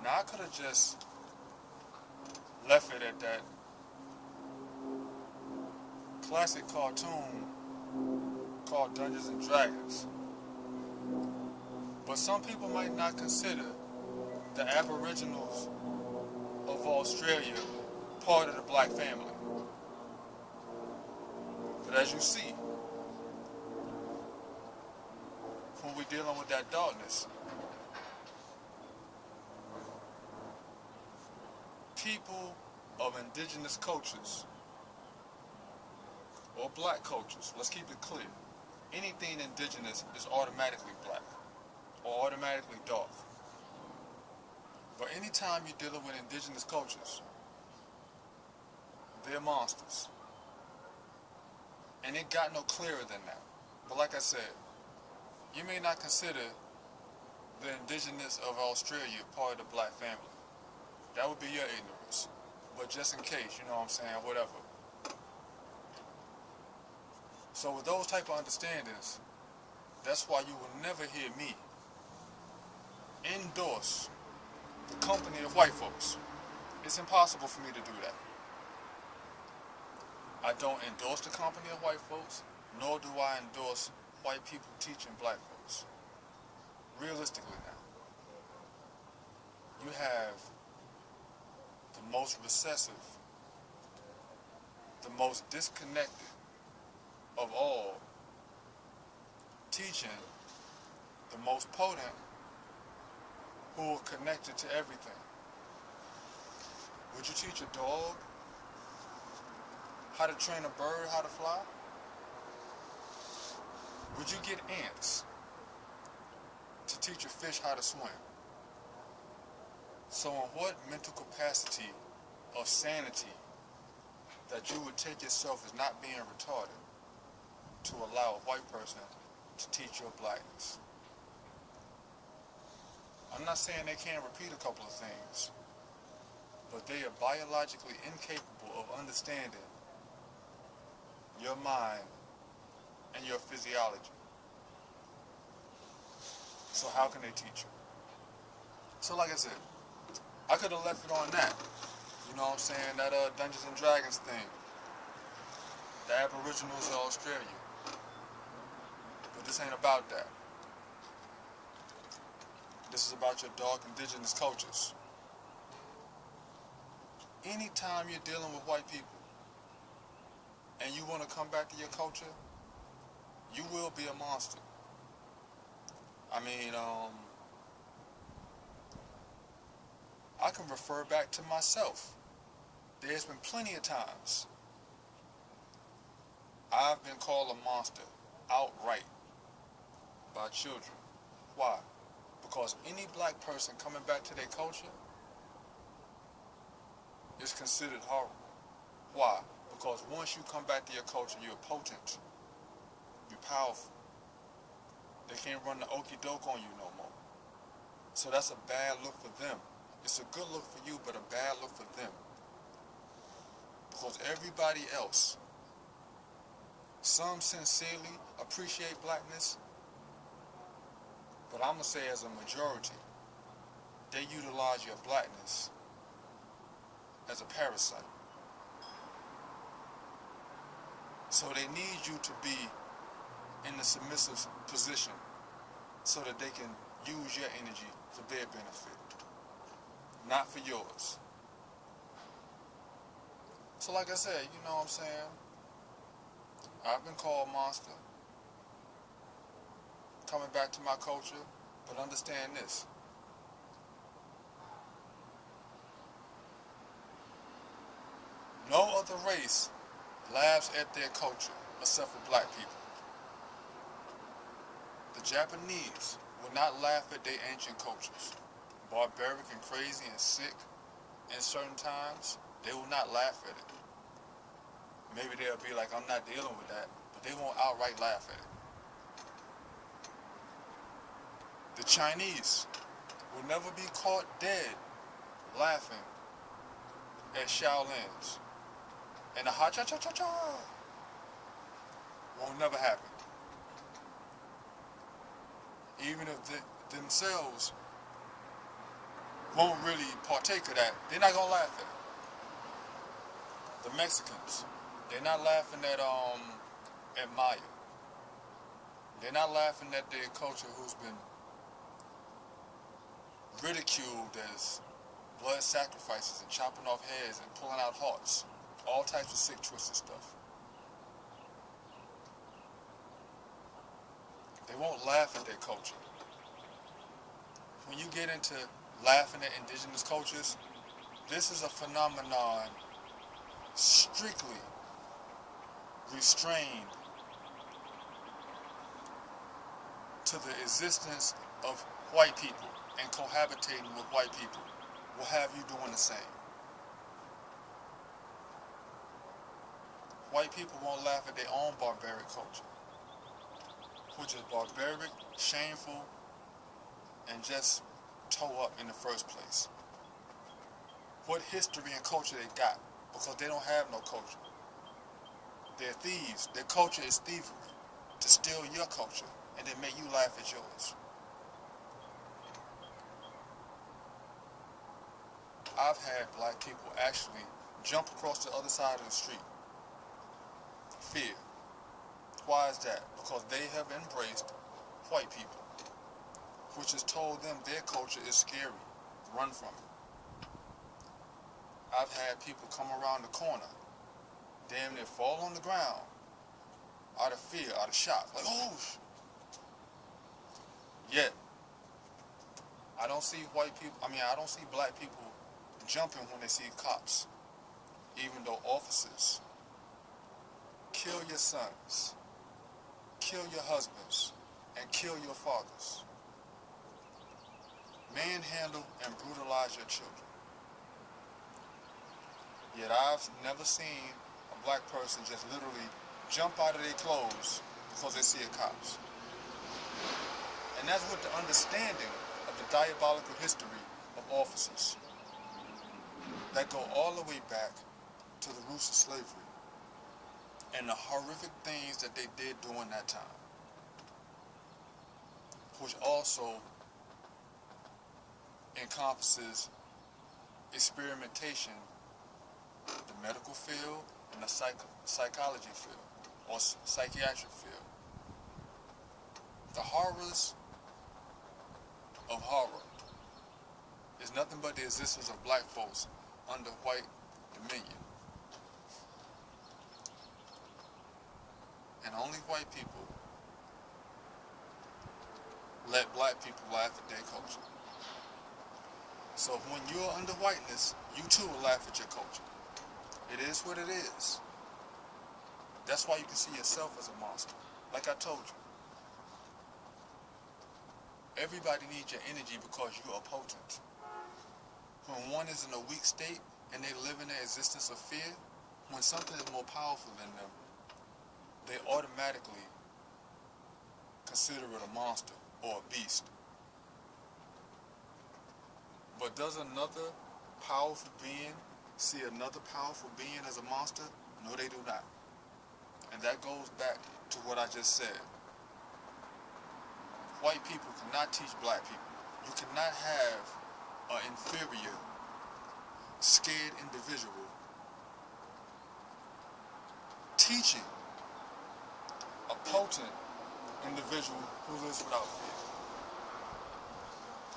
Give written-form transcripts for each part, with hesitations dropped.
Now I could have just left it at that classic cartoon called Dungeons and Dragons. But some people might not consider the Aboriginals of Australia part of the black family. But as you see, when we're dealing with that darkness, people of indigenous cultures or black cultures, let's keep it clear, anything indigenous is automatically black or automatically dark. But anytime you're dealing with indigenous cultures, they're monsters. And it got no clearer than that. But like I said, you may not consider the indigenous of Australia part of the black family. That would be your ignorance. But just in case, you know what I'm saying, whatever. So with those type of understandings, that's why you will never hear me endorse the company of white folks. It's impossible for me to do that. I don't endorse the company of white folks, nor do I endorse white people teaching black folks. Realistically now, you have the most recessive, the most disconnected of all, teaching the most potent, who are connected to everything. Would you teach a dog how to train a bird how to fly? Would you get ants to teach a fish how to swim? So in what mental capacity of sanity that you would take yourself as not being retarded to allow a white person to teach your blackness? I'm not saying they can't repeat a couple of things, but they are biologically incapable of understanding your mind and your physiology. So how can they teach you? So like I said, I could have left it on that. You know what I'm saying? That Dungeons and Dragons thing. The Aboriginals of Australia. But this ain't about that. This is about your dark indigenous cultures. Anytime you're dealing with white people and you want to come back to your culture, you will be a monster. I mean, I can refer back to myself. There's been plenty of times I've been called a monster outright by children. Why? Because any black person coming back to their culture is considered horrible. Why? Because once you come back to your culture, you're potent. You're powerful. They can't run the okie doke on you no more. So that's a bad look for them. It's a good look for you, but a bad look for them. Because everybody else, some sincerely appreciate blackness, but I'm going to say as a majority, they utilize your blackness as a parasite. So they need you to be in the submissive position so that they can use your energy for their benefit, not for yours. So like I said, you know what I'm saying? I've been called monster. Coming back to my culture, but understand this. No other race laughs at their culture except for black people. The Japanese will not laugh at their ancient cultures. Barbaric and crazy and sick in certain times, they will not laugh at it. Maybe they'll be like, I'm not dealing with that, but they won't outright laugh at it. The Chinese will never be caught dead laughing at Shaolins. And the ha-cha-cha-cha-cha won't never happen. Even if themselves won't really partake of that. They're not gonna laugh at it. The Mexicans, they're not laughing at Maya. They're not laughing at their culture who's been ridiculed as blood sacrifices and chopping off heads and pulling out hearts. All types of sick, twisted stuff. They won't laugh at their culture. When you get into laughing at indigenous cultures, this is a phenomenon strictly restrained to the existence of white people and cohabitating with white people will have you doing the same. White people won't laugh at their own barbaric culture, which is barbaric, shameful, and just toe up in the first place. What history and culture they got, because they don't have no culture. They're thieves. Their culture is thievery, to steal your culture and then make you laugh at yours. I've had black people actually jump across the other side of the street. Fear. Why is that? Because they have embraced white people, which has told them their culture is scary. Run from it. I've had people come around the corner, damn near fall on the ground, out of fear, out of shock. Like, oh! Yet, I don't see I don't see black people jumping when they see cops, even though officers kill your sons, kill your husbands, and kill your fathers. Manhandle and brutalize your children. Yet I've never seen a black person just literally jump out of their clothes because they see the cops. And that's with the understanding of the diabolical history of officers that go all the way back to the roots of slavery and the horrific things that they did during that time, which also encompasses experimentation, the medical field and the psychology field or psychiatric field. The horrors of horror is nothing but the existence of black folks under white dominion. And only white people let black people laugh at their culture. So when you're under whiteness, you too will laugh at your culture. It is what it is. That's why you can see yourself as a monster. Like I told you. Everybody needs your energy because you are potent. When one is in a weak state and they live in the existence of fear, when something is more powerful than them, they automatically consider it a monster or a beast. But does another powerful being see another powerful being as a monster? No, they do not. And that goes back to what I just said. White people cannot teach black people. You cannot have an inferior, scared individual teaching a potent individual who lives without fear.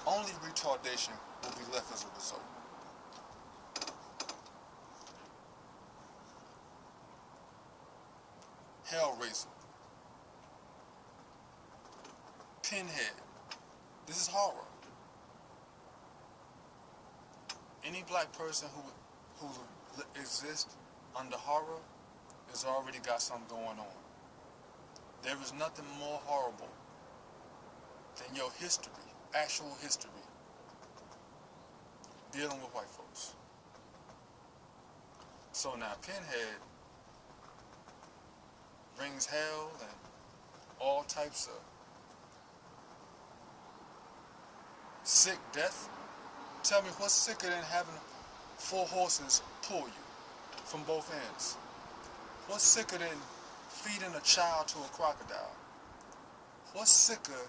Only retardation will be left as a result. Hellraiser. Pinhead. This is horror. Any black person who exists under horror has already got something going on. There is nothing more horrible than your history, actual history, dealing with white folks. So now Pinhead brings hell and all types of sick death. Tell me, what's sicker than having 4 horses pull you from both ends? What's sicker than feeding a child to a crocodile? What's sicker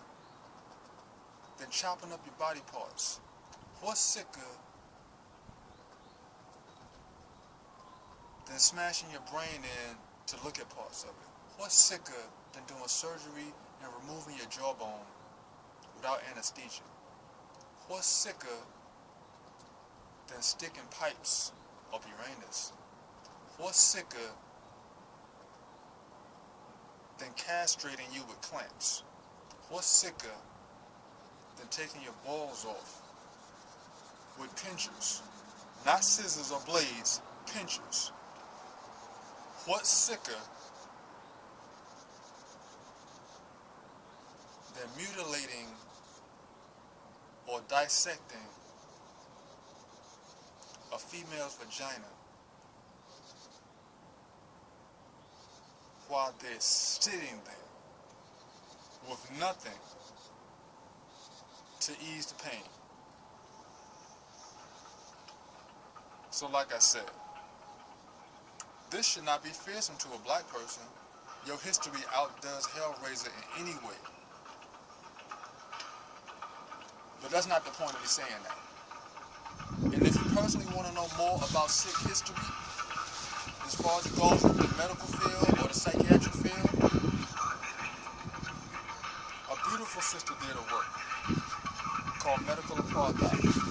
than chopping up your body parts? What's sicker than smashing your brain in to look at parts of it? What's sicker than doing surgery and removing your jawbone without anesthesia? What's sicker than sticking pipes up your anus? What's sicker than castrating you with clamps? What's sicker than taking your balls off with pinchers? Not scissors or blades, pinchers. What's sicker than mutilating or dissecting a female's vagina while they're sitting there with nothing to ease the pain? So like I said, this should not be fearsome to a black person. Your history outdoes Hellraiser in any way. But that's not the point of me saying that. And if you personally want to know more about Sikh history, as far as it goes in the medical field or the psychiatric field, a beautiful sister did a work called Medical Apartheid.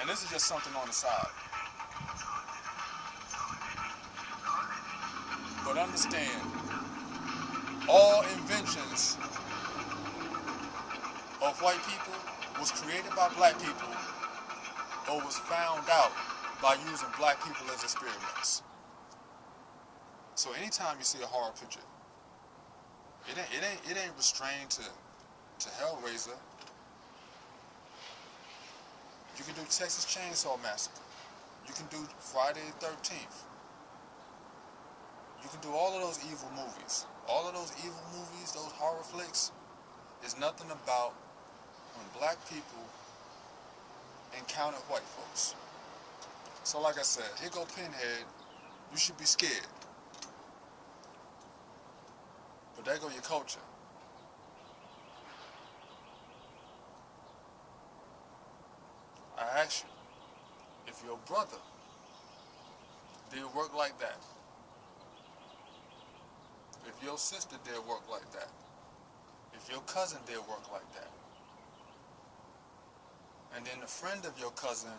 And this is just something on the side. But understand, all inventions of white people was created by black people or was found out by using black people as experiments. So anytime you see a horror picture, it ain't restrained to Hellraiser. You can do Texas Chainsaw Massacre. You can do Friday the 13th. You can do all of those evil movies. All of those evil movies, those horror flicks, is nothing about when black people encounter white folks. So like I said, here go Pinhead. You should be scared. But there go your culture. I ask you, if your brother did work like that, if your sister did work like that, if your cousin did work like that, and then a friend of your cousin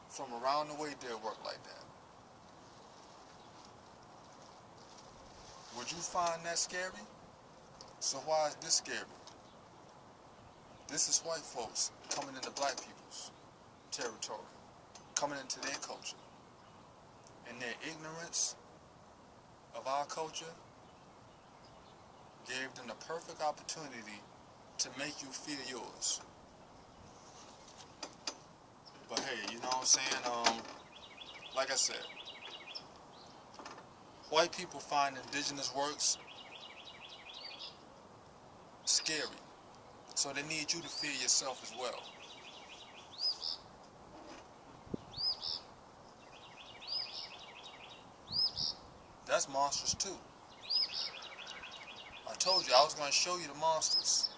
from around the way did work like that, would you find that scary? So why is this scary? This is white folks coming into black people's territory, coming into their culture. And their ignorance of our culture gave them the perfect opportunity to make you fear yours. But hey, you know what I'm saying? Like I said, white people find indigenous works scary. So they need you to fear yourself as well. That's monsters too. I told you I was going to show you the monsters.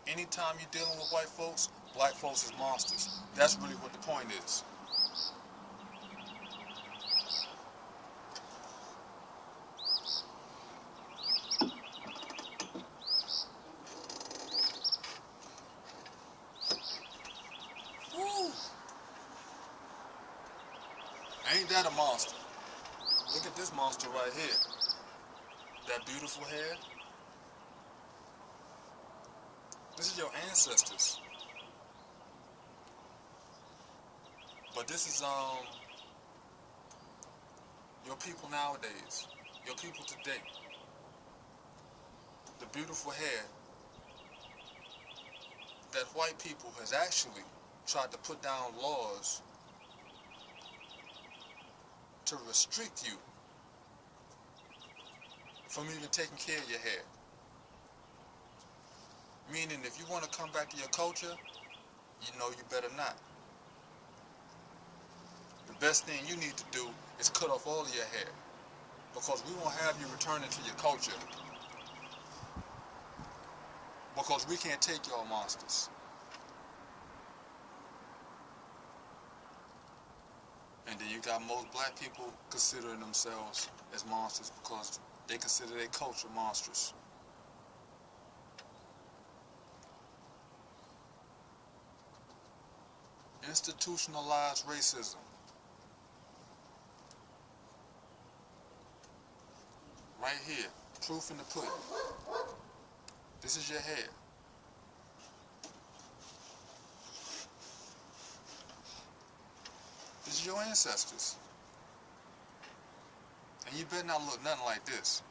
Anytime you're dealing with white folks, black folks is monsters. That's really what the point is. Woo! Ain't that a monster? Look at this monster right here. That beautiful hair. This is your ancestors. But this is your people nowadays. Your people today. The beautiful hair that white people has actually tried to put down laws to restrict you from even taking care of your hair. Meaning if you want to come back to your culture, you know you better not. The best thing you need to do is cut off all of your hair, because we won't have you returning to your culture Because we can't take y'all monsters. And then you got most black people considering themselves as monsters because they consider their culture monstrous. Institutionalized racism. Right here, proof in the pudding. This is your hair. This is your ancestors. And you better not look nothing like this.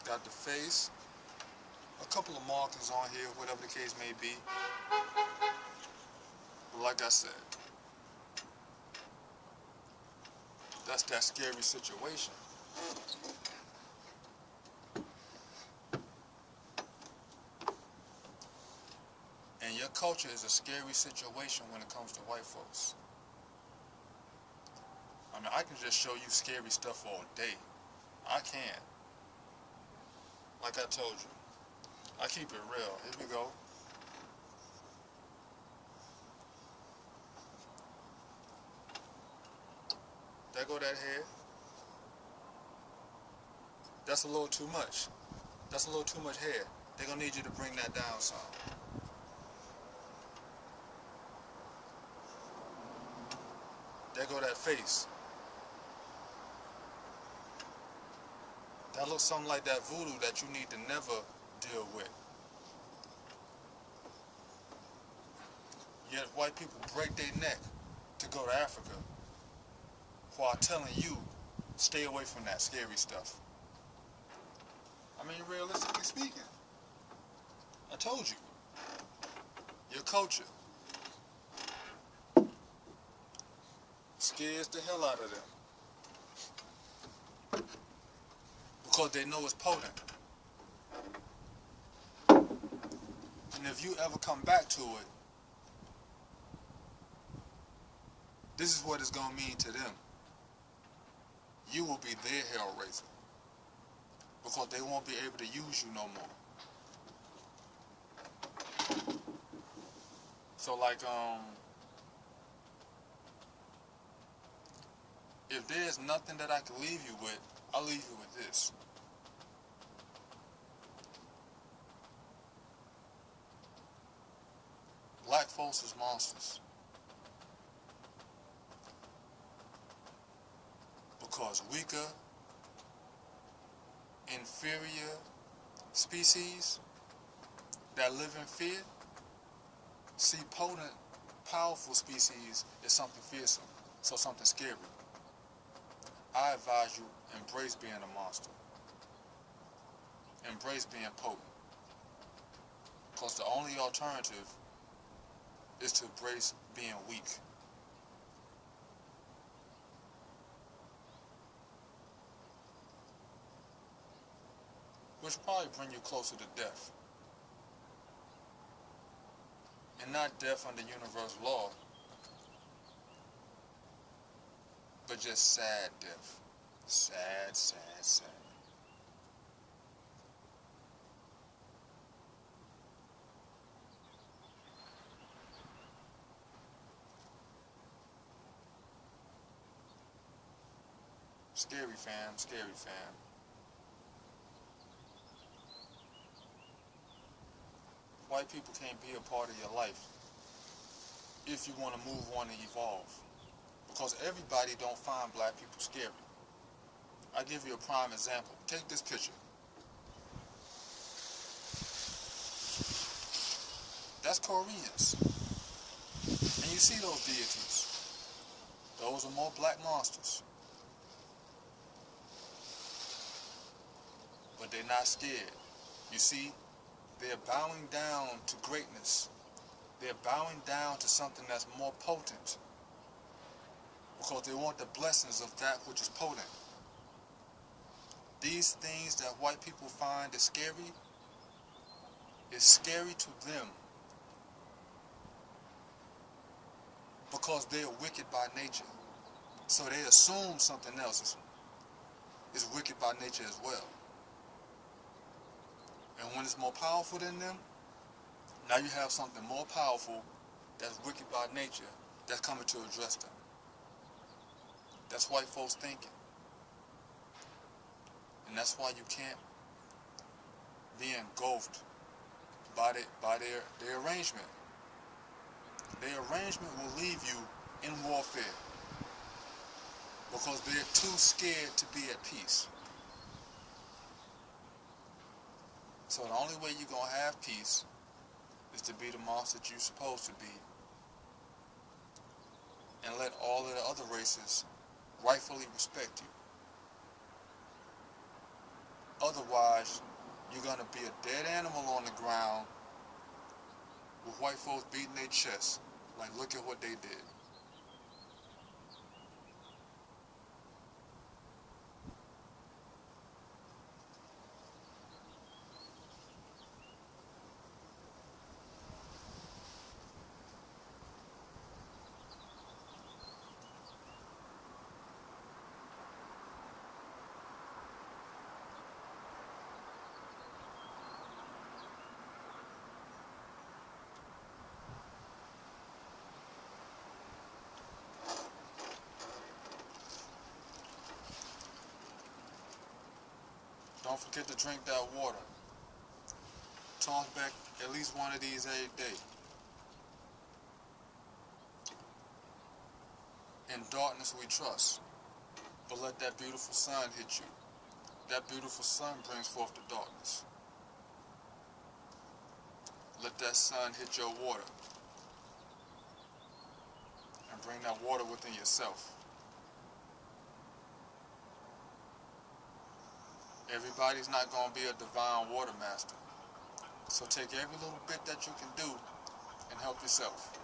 Got the face, a couple of markings on here, whatever the case may be. But like I said, that's that scary situation. And your culture is a scary situation when it comes to white folks. I mean, I can just show you scary stuff all day. I can. Like I told you, I keep it real. Here we go. There go that hair. That's a little too much. That's a little too much hair. They're gonna need you to bring that down some. There go that face. That looks something like that voodoo that you need to never deal with. Yet white people break their neck to go to Africa while telling you, stay away from that scary stuff. I mean, realistically speaking, I told you, your culture scares the hell out of them because they know it's potent. And if you ever come back to it, this is what it's going to mean to them. You will be their hellraiser because they won't be able to use you no more. So like, if there's nothing that I can leave you with, I'll leave you with this. Black folks is monsters. Because weaker, inferior species that live in fear see potent, powerful species as something fearsome, so something scary. I advise you, embrace being a monster. Embrace being potent. Because the only alternative is to embrace being weak. Which will probably bring you closer to death. And not death under universal law, but just sad death. Sad, sad, sad. Scary fam, scary fam. White people can't be a part of your life if you want to move on and evolve. Because everybody don't find black people scary. I'll give you a prime example. Take this picture. That's Koreans. And you see those deities. Those are more black monsters. But they're not scared. You see, they're bowing down to greatness. They're bowing down to something that's more potent. Because they want the blessings of that which is potent. These things that white people find is scary to them. Because they're wicked by nature. So they assume something else is wicked by nature as well. And when it's more powerful than them, now you have something more powerful that's wicked by nature that's coming to address them. That's white folks thinking. And that's why you can't be engulfed by their arrangement. Their arrangement will leave you in warfare because they're too scared to be at peace. So the only way you're going to have peace is to be the monster that you're supposed to be and let all of the other races rightfully respect you. Otherwise, you're going to be a dead animal on the ground with white folks beating their chests. Like, look at what they did. Don't forget to drink that water. Toss back at least one of these every day. In darkness we trust, but let that beautiful sun hit you. That beautiful sun brings forth the darkness. Let that sun hit your water and bring that water within yourself. Everybody's not going to be a divine water master. So take every little bit that you can do and help yourself.